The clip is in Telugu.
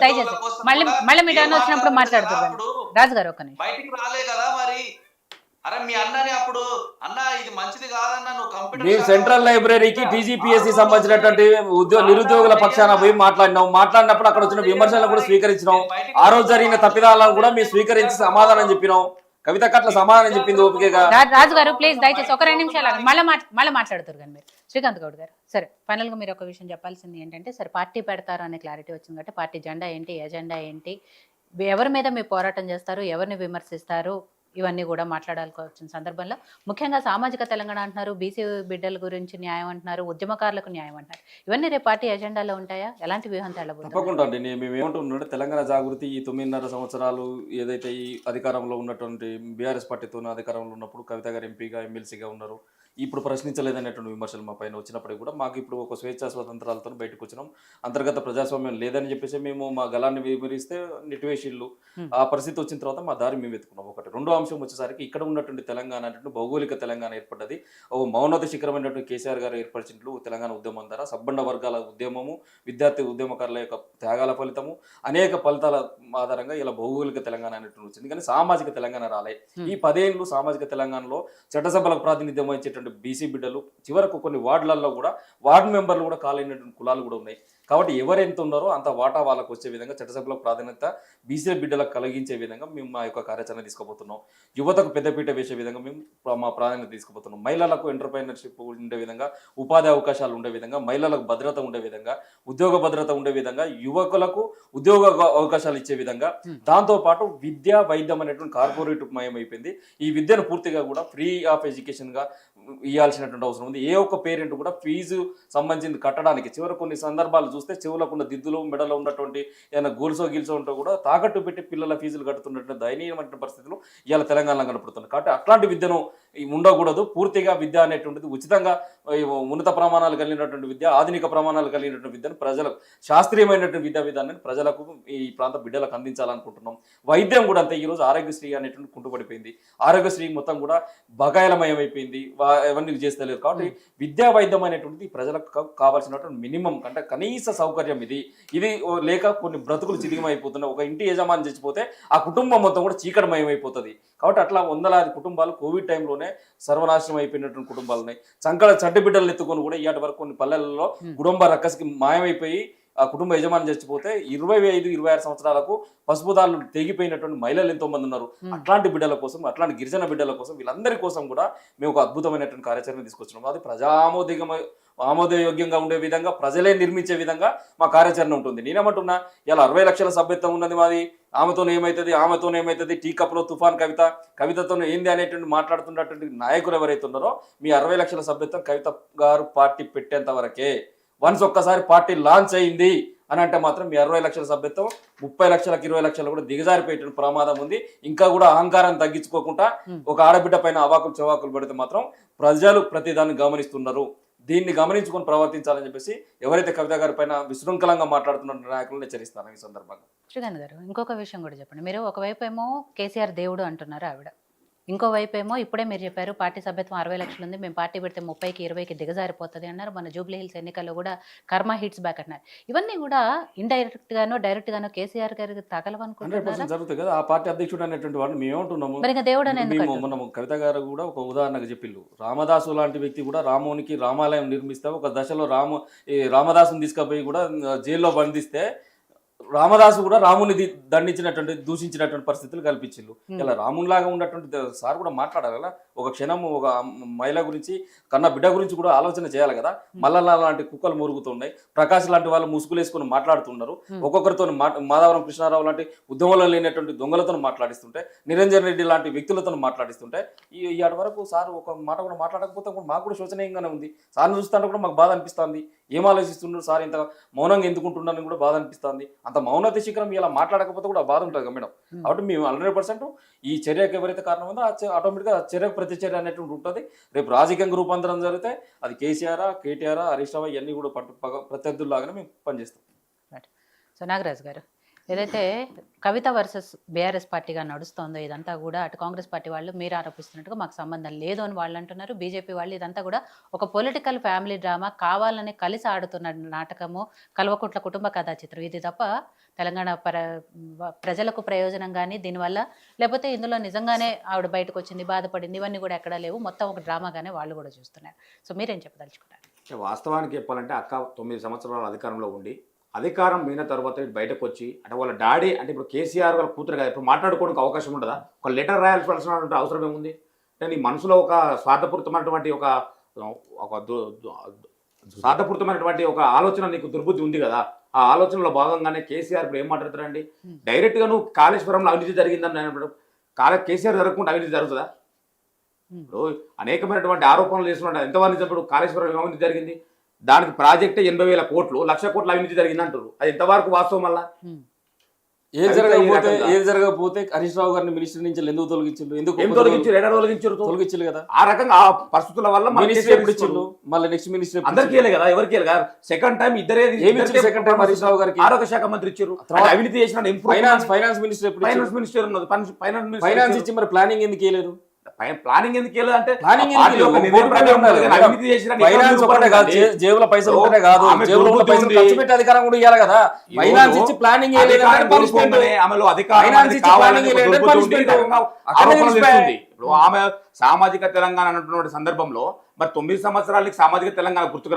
దయచేసి మళ్ళీ మళ్ళీ మీ టర్న్ వచ్చినప్పుడు మాట్లాడుతున్నారు రాజు గారు. ఒక నిమిషం బయటికి రాలే కదా మరి. అరే మీ అన్నని అప్పుడు అన్న ఇది మంచిది కాదన్న నువ్వు కంప్యూటర్ మేము సెంట్రల్ లైబ్రరీకి టీజీపీఎస్సీ సంబంధించినటువంటి నిరుద్యోగుల పక్షాన పోయి మాట్లాడినప్పుడు అక్కడ వచ్చిన విమర్శలను కూడా స్వీకరించినాం. ఆ రోజు జరిగిన తప్పిదాలను కూడా మేము స్వీకరించి సమాధానం చెప్పినాం. కవిత కట్ల సమాధానం చెప్పింది ఓపికగా. రాజు గారు ప్లీజ్ దయచేసి ఒక 2 నిమిషాలు మళ్ళీ మాట్లాడుతారు కానీ మీరు. శ్రీకాంత్ గౌడ్ గారు సరే ఫైనల్ గా మీరు ఒక విషయం చెప్పాల్సింది ఏంటంటే సరే పార్టీ పెడతారు అనే క్లారిటీ వచ్చింది కాబట్టి పార్టీ జెండా ఏంటి, ఎజెండా ఏంటి, ఎవరి మీద మీరు పోరాటం చేస్తారు, ఎవరిని విమర్శిస్తారు, ఇవన్నీ కూడా మాట్లాడాల్సి వచ్చిన సందర్భంలో ముఖ్యంగా సామాజిక తెలంగాణ అంటున్నారు, బీసీ బిడ్డల గురించి న్యాయం అంటున్నారు, ఉద్యమకారులకు న్యాయం అంటున్నారు. ఇవన్నీ రేపు పార్టీ ఎజెండాలో ఉంటాయా? ఎలాంటి వ్యూహం తేలబోతుంది? తప్పకుండా అండి. మేము ఏమంటున్నాడు తెలంగాణ జాగృతి ఈ 9.5 సంవత్సరాలు ఏదైతే ఈ అధికారంలో ఉన్నటువంటి బీఆర్ఎస్ పార్టీతో అధికారంలో ఉన్నప్పుడు కవిత గారు ఎంపీగా ఎమ్మెల్సీగా ఉన్నారు. ఇప్పుడు ప్రశ్నించలేదనేటువంటి విమర్శలు మా పైన వచ్చినప్పటికీ కూడా మాకు ఇప్పుడు ఒక స్వేచ్ఛా స్వతంత్రాలతో బయటకు వచ్చినాం. అంతర్గత ప్రజాస్వామ్యం లేదని చెప్పేసి మేము మా గలాన్ని వివరిస్తే నెట్వేషన్లు ఆ పరిస్థితి వచ్చిన తర్వాత మా దారి మేము వెతుకున్నాం. ఒకటి. రెండో అంశం వచ్చేసరికి ఇక్కడ ఉన్నటువంటి తెలంగాణ అంటే భౌగోళిక తెలంగాణ ఏర్పడ్డది. ఒక మౌనత శిఖరమైనటువంటి కేసీఆర్ గారు ఏర్పరిచినట్లు తెలంగాణ ఉద్యమం ద్వారా సబ్బండ వర్గాల ఉద్యమము, విద్యార్థి ఉద్యమకారుల యొక్క త్యాగాల ఫలితము, అనేక ఫలితాల ఆధారంగా ఇలా భౌగోళిక తెలంగాణ అనేటువంటి వచ్చింది. కానీ సామాజిక తెలంగాణ రాలే. ఈ 10 ఏళ్ళు సామాజిక తెలంగాణలో చట్టసభలకు ప్రాతినిధ్యం వహించేటువంటి బీసీ బిడ్డలు చివరకు కొన్ని వార్డులలో కూడా వార్డు మెంబర్లు కూడా కాలేనటువంటి కులాలు కూడా ఉన్నాయి. కాబట్టి ఎవరెంత ఉన్నారో అంత వాటా వాళ్ళకు వచ్చే విధంగా చట్టసభలో ప్రాధాన్యత బీసీ బిడ్డలకు కలిగించే విధంగా మేము మా యొక్క కార్యాచరణ తీసుకోబోతున్నాం. యువతకు పెద్దపీట వేసే విధంగా మేము మా ప్రాధాన్యత తీసుకుపోతున్నాం. మహిళలకు ఎంటర్ప్రైనర్షిప్ ఉండే విధంగా, ఉపాధి అవకాశాలు ఉండే విధంగా, మహిళలకు భద్రత ఉండే విధంగా, ఉద్యోగ భద్రత ఉండే విధంగా, యువకులకు ఉద్యోగ అవకాశాలు ఇచ్చే విధంగా, దాంతోపాటు విద్య వైద్యం అనేటువంటి కార్పొరేట్ మయం అయిపోయింది. ఈ విద్యను పూర్తిగా కూడా ఫ్రీ ఆఫ్ ఎడ్యుకేషన్గా ఇవ్వాల్సినటువంటి అవసరం ఉంది. ఏ ఒక్క పేరెంట్ కూడా ఫీజు సంబంధించి కట్టడానికి చివరి కొన్ని సందర్భాలు చూస్తే చెవులకున్న దిద్దులు, మెడలో ఉన్నటువంటి ఏదైనా గోల్సో గిల్సో ఉంటో కూడా తాకట్టు పెట్టి పిల్లల ఫీజులు కడుతున్నటువంటి దయనీయమైన పరిస్థితులు ఇవాళ తెలంగాణలో కనపడుతుంది. కాబట్టి అట్లాంటి విద్యను ఉండకూడదు. పూర్తిగా విద్య అనేటువంటిది ఉచితంగా ఉన్నత ప్రమాణాలు కలిగినటువంటి విద్య, ఆధునిక ప్రమాణాలు కలిగినటువంటి విద్యను ప్రజలకు, శాస్త్రీయమైనటువంటి విద్యా విధానాన్ని ప్రజలకు ఈ ప్రాంత బిడ్డలకు అందించాలనుకుంటున్నాం. వైద్యం కూడా అంతే. ఈరోజు ఆరోగ్యశ్రీ అనేటువంటి కుంటుపడిపోయింది. ఆరోగ్యశ్రీ మొత్తం కూడా బకాయిలమయం అయిపోయింది. అవన్నీ చేస్తలేరు. కాబట్టి విద్యా వైద్యం అనేటువంటిది ప్రజలకు కావాల్సినటువంటి మినిమం అంటే కనీస సౌకర్యం ఇది లేక కొన్ని బ్రతుకులు చిదిగమైపోతున్నాయి. ఒక ఇంటి యజమాని చచ్చిపోతే ఆ కుటుంబం మొత్తం కూడా చీకటమయం అయిపోతుంది. కాబట్టి అట్లా వందలాది కుటుంబాలు కోవిడ్ టైంలోనే సర్వనాశనం అయిపోయినటువంటి కుటుంబాలు ఉన్నాయి. చంటి బిడ్డలు ఎత్తుకొని కూడా ఇవాటి వరకు కొన్ని పల్లెలలో కుటుంబ రక్కసికి మాయమైపోయి ఆ కుటుంబ యజమాని చచ్చిపోతే 25-26 సంవత్సరాలకు పసుపుదారులు తెగిపోయినటువంటి మహిళలు ఎంతో మంది ఉన్నారు. అట్లాంటి బిడ్డల కోసం, అట్లాంటి గిరిజన బిడ్డల కోసం, వీళ్ళందరి కోసం కూడా మేము ఒక అద్భుతమైనటువంటి కార్యాచరణ తీసుకొచ్చినాం. అది ఆమోదయోగ్యంగా ఉండే విధంగా, ప్రజలే నిర్మించే విధంగా మా కార్యాచరణ ఉంటుంది. నేనేమంటున్నా, ఇలా 60 లక్షల సభ్యత్వం ఉన్నది మాది, ఆమెతో ఏమవుతుంది, టీ కప్లో తుఫాన్ కవితతో ఏంది అనేటువంటి మాట్లాడుతున్నటువంటి నాయకులు ఎవరైతే ఉన్నారో, మీ 60 లక్షల సభ్యత్వం కవిత గారు పార్టీ పెట్టేంత వరకే. వన్స్ ఒక్కసారి పార్టీ లాంచ్ అయింది అని అంటే మాత్రం మీ 60 లక్షల సభ్యత్వం 30 లక్షలకు 20 లక్షలు కూడా దిగజారిపోయే ప్రమాదం ఉంది. ఇంకా కూడా అహంకారాన్ని తగ్గించుకోకుండా ఒక ఆడబిడ్డ పైన అవాకులు చవాకులు పెడితే మాత్రం ప్రజలు ప్రతిదాన్ని గమనిస్తున్నారు. దీన్ని గమనించుకొని ప్రవర్తించాలని చెప్పేసి ఎవరైతే కవిత గారి పైన విశృంఖలంగా మాట్లాడుతున్న నాయకులను హెచ్చరిస్తాను ఈ సందర్భంగా. శ్రీకాంత్ గారు ఇంకొక విషయం కూడా చెప్పండి. మీరు ఒకవైపు ఏమో కేసీఆర్ దేవుడు అంటున్నారు ఆవిడ, ఇంకోవైపు ఏమో ఇప్పుడే మీరు చెప్పారు పార్టీ సభ్యత్వం 60 లక్షలు ఉంది, మేము పార్టీ పెడితే 30కి 20కి దిగజారిపోతుంది అన్నారు. మన జూబ్లీ హిల్స్ ఎన్నికల్లో కూడా కర్మ హిట్స్ బ్యాక్ అన్నారు. ఇవన్నీ కూడా ఇండైరెక్ట్ గానో డైరెక్ట్ గానో కేసీఆర్ గారికి తగలవనుకుంటున్నారు. జరుగుతుంది కదా. ఆ పార్టీ అధ్యక్షుడు అనేటువంటి వాడు మేము ఏమంటున్నాము, మరి దేవుడు అని మనం కవిత గారు కూడా ఒక ఉదాహరణకు చెప్పిల్లు. రామదాసు లాంటి వ్యక్తి కూడా రామునికి రామాలయం నిర్మిస్తే ఒక దశలో రామదాసుని తీసుకుపోయి కూడా జైల్లో బంధిస్తే రామదాసు కూడా రాముని దూషించినటువంటి పరిస్థితులు కల్పించిండు. ఇలా రామునిలాగా ఉన్నటువంటి సార్ కూడా మాట్లాడాలి కదా. ఒక క్షణం ఒక మహిళ గురించి, కన్నా బిడ్డ గురించి కూడా ఆలోచన చేయాలి కదా. మల్లన్న లాంటి కుక్కలు మురుగుతున్నాయి, ప్రకాష్ లాంటి వాళ్ళు ముసుగులేసుకుని మాట్లాడుతున్నారు. ఒక్కొక్కరితో మాధవరం కృష్ణారావు లాంటి ఉద్యమంలో లేనటువంటి దొంగలతో మాట్లాడిస్తుంటే, నిరంజన్ రెడ్డి లాంటి వ్యక్తులతో మాట్లాడిస్తుంటే, ఇవాటి వరకు సార్ ఒక మాట కూడా మాట్లాడకపోతే మాకు కూడా శోచనీయంగానే ఉంది. సార్ని చూస్తుంటే కూడా మాకు బాధ అనిపిస్తుంది. ఏం ఆలోచిస్తున్నారు సార్, ఇంత మౌనంగా ఎందుకుంటున్నారని కూడా బాధ అనిపిస్తుంది. అంత మౌనత శిఖరం ఇలా మాట్లాడకపోతే కూడా బాధ ఉంటుంది కదా మేడం. కాబట్టి మేము 100% ఈ చర్యకు ఎవరైతే కారణం ఉందో ఆటోమేటిక్గా చర్యకు ప్రతిచర్య అనేటువంటి ఉంటుంది. రేపు రాజకీయంగా రూపాంతరం జరిగితే అది కేసీఆర్, కేటీఆర్, హరీష్ రావు ఇవన్నీ కూడా ప్రత్యర్థుల్లాగానే మేము పనిచేస్తాం. సో నాగరాజు గారు, ఏదైతే కవిత వర్సెస్ బీఆర్ఎస్ పార్టీగా నడుస్తోందో ఇదంతా కూడా అటు కాంగ్రెస్ పార్టీ వాళ్ళు మీరు ఆరోపిస్తున్నట్టుగా మాకు సంబంధం లేదు అని వాళ్ళు అంటున్నారు. బీజేపీ వాళ్ళు ఇదంతా కూడా ఒక పొలిటికల్ ఫ్యామిలీ డ్రామా, కావాలని కలిసి ఆడుతున్న నాటకము, కల్వకుట్ల కుటుంబ కథా చిత్రం, ఇది తప్ప తెలంగాణ ప్రజలకు ప్రయోజనం కానీ దీనివల్ల, లేకపోతే ఇందులో నిజంగానే ఆవిడ బయటకు వచ్చింది, బాధపడింది, ఇవన్నీ కూడా ఎక్కడా లేవు, మొత్తం ఒక డ్రామాగానే వాళ్ళు కూడా చూస్తున్నారు. సో మీరేం చెప్పదలుచుకున్నారు? వాస్తవానికి చెప్పాలంటే అక్క 9 సంవత్సరాల అధికారంలో ఉండి అధికారం పోయిన తర్వాత బయటకు వచ్చి అంటే వాళ్ళ డాడీ అంటే ఇప్పుడు కేసీఆర్ వాళ్ళ కూతురు కదా, ఇప్పుడు మాట్లాడుకోవడానికి అవకాశం ఉండదా? ఒక లెటర్ రాయాల్సిన అవసరం ఏముంది? అంటే నీ మనసులో ఒక స్వార్థపూరితమైనటువంటి స్వార్థపూరితమైనటువంటి ఒక ఆలోచన నీకు దుర్బుద్ధి ఉంది కదా, ఆ ఆలోచనలో భాగంగానే కేసీఆర్ ఇప్పుడు ఏం మాట్లాడుతారండి? డైరెక్ట్గా నువ్వు కాళేశ్వరంలో అవినీతి జరిగిందని నేను కేసీఆర్ జరగకుండా అవినీతి జరుగుతుందా? ఇప్పుడు అనేకమైనటువంటి ఆరోపణలు చేస్తున్నారు. ఎంతవరకు నిజం? ఇప్పుడు కాళేశ్వరం అవినీతి జరిగింది, దానికి ప్రాజెక్టే 80,000 కోట్లు, 1,00,000 కోట్ల అవినీతి జరిగింది అంటారు. అది ఎంతవరకు వాస్తవం? మళ్ళా ఏది జరగకపోతే హరీష్ రావు గారిని మినిస్టర్ నుంచి ఎందుకు తొలగించారు? ఎందుకు తొలగించారు కదా? ఆ రకంగా ఆ పరిస్థితుల వల్ల మళ్ళీ నెక్స్ట్ మినిస్టర్ అందరికీ కదా, ఎవరికి కదా? సెకండ్ టైం ఇద్దరే సెకండ్ టైం హరీష్ రావు గారికి ఆరోగ్య శాఖ మంత్రి ఇచ్చారు. అవినీతి చేసిన ఫైనాన్స్ మినిస్టర్ ఉన్నది. ఫైనాన్స్ ఇచ్చి మరి ప్లానింగ్ ఎందుకు వేయలేదు? ప్లానింగ్ ఎందుకు వెళ్ళదు అంటే జేబులో పైసలు ఉంటేనే కాదు, జేబులో పైసలు ఖర్చు పెట్టే అధికారం కూడా ఇవ్వాలి కదా. ఫైనాన్స్ ఇచ్చి ప్లానింగ్ ఇప్పుడు ఆమె సామాజిక తెలంగాణ అన్నటువంటి సందర్భంలో మరి 9 సంవత్సరాలకి సామాజిక తెలంగాణ గుర్తుకు